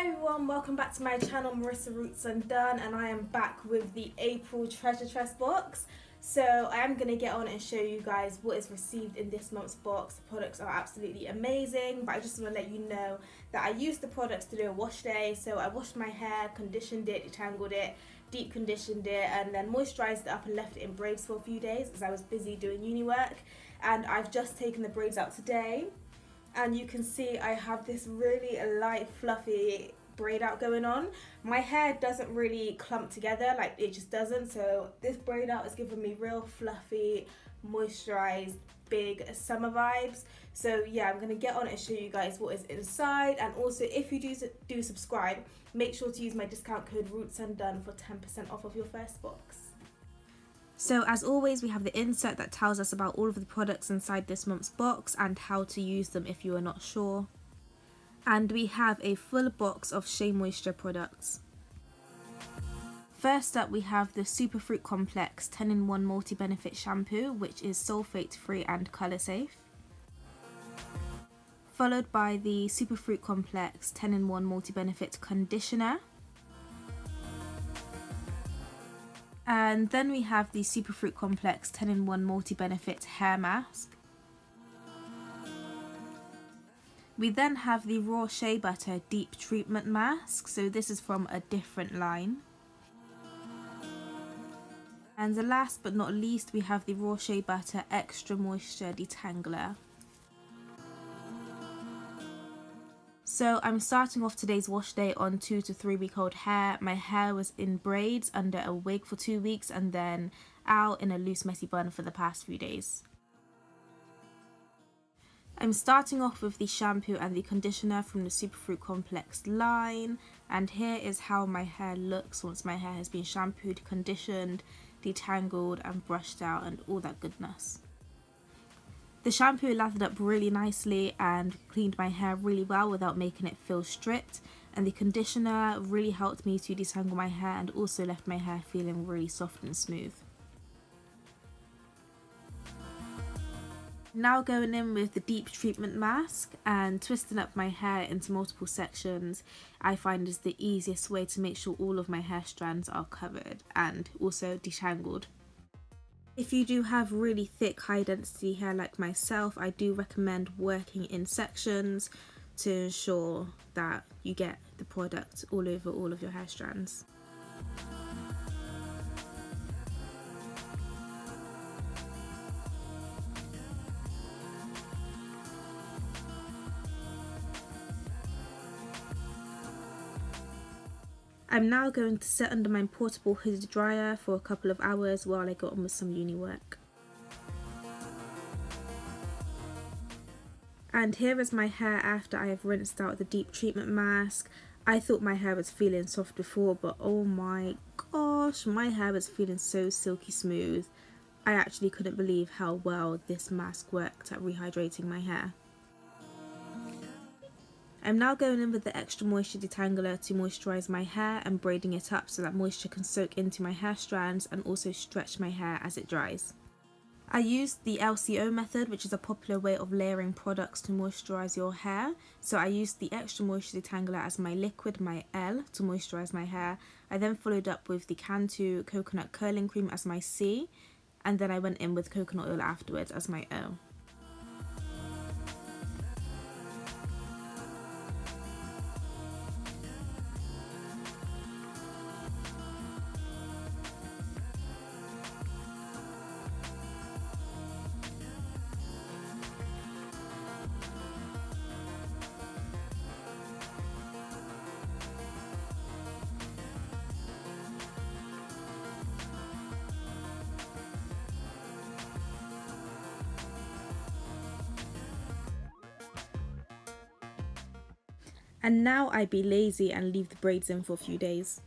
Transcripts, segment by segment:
Hi everyone, welcome back to my channel, Marissa Roots Undone, and I am back with the April Treasure Tress box. So I am going to get on and show you guys what is received in this month's box. The products are absolutely amazing, but I just want to let you know that I used the products to do a wash day. So I washed my hair, conditioned it, detangled it, deep conditioned it, and then moisturised it up and left it in braids for a few days as I was busy doing uni work. And I've just taken the braids out today. And you can see I have this really light fluffy braid out going on. My hair doesn't really clump together, like it just doesn't, so this braid out is giving me real fluffy, moisturized, big summer vibes. So yeah, I'm gonna get on and show you guys what is inside, and also if you do subscribe, make sure to use my discount code ROOTSUNDONE for 10% off of your first box. So as always, we have the insert that tells us about all of the products inside this month's box and how to use them if you are not sure. And we have a full box of Shea Moisture products. First up, we have the Superfruit Complex 10-in-1 Multi-Benefit Shampoo, which is sulfate free and colour safe. Followed by the Superfruit Complex 10-in-1 Multi-Benefit Conditioner. And then we have the Superfruit Complex 10-in-1 Multi-Benefit Hair Mask. We then have the Raw Shea Butter Deep Treatment Mask, so this is from a different line. And the last but not least, we have the Raw Shea Butter Extra Moisture Detangler. So I'm starting off today's wash day on 2 to 3 week old hair. My hair was in braids under a wig for 2 weeks and then out in a loose messy bun for the past few days. I'm starting off with the shampoo and the conditioner from the Superfruit Complex line, and here is how my hair looks once my hair has been shampooed, conditioned, detangled and brushed out and all that goodness. The shampoo lathered up really nicely and cleaned my hair really well without making it feel stripped, and the conditioner really helped me to detangle my hair and also left my hair feeling really soft and smooth. Now going in with the deep treatment mask and twisting up my hair into multiple sections, I find is the easiest way to make sure all of my hair strands are covered and also detangled. If you do have really thick, high density hair like myself, I do recommend working in sections to ensure that you get the product all over all of your hair strands. I'm now going to sit under my portable hooded dryer for a couple of hours while I go on with some uni work. And here is my hair after I have rinsed out the deep treatment mask. I thought my hair was feeling soft before, but oh my gosh, my hair was feeling so silky smooth. I actually couldn't believe how well this mask worked at rehydrating my hair. I'm now going in with the Extra Moisture Detangler to moisturise my hair and braiding it up so that moisture can soak into my hair strands and also stretch my hair as it dries. I used the LCO method, which is a popular way of layering products to moisturise your hair. So I used the Extra Moisture Detangler as my liquid, my L, to moisturise my hair. I then followed up with the Cantu Coconut Curling Cream as my C, and then I went in with coconut oil afterwards as my O. And now I be lazy and leave the braids in for a few days.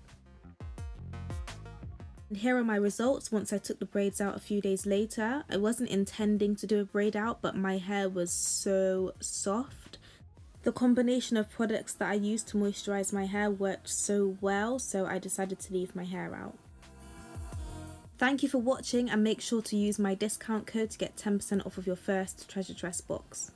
And here are my results once I took the braids out a few days later. I wasn't intending to do a braid out, but my hair was so soft. The combination of products that I used to moisturise my hair worked so well, so I decided to leave my hair out. Thank you for watching, and make sure to use my discount code to get 10% off of your first Treasure Tress box.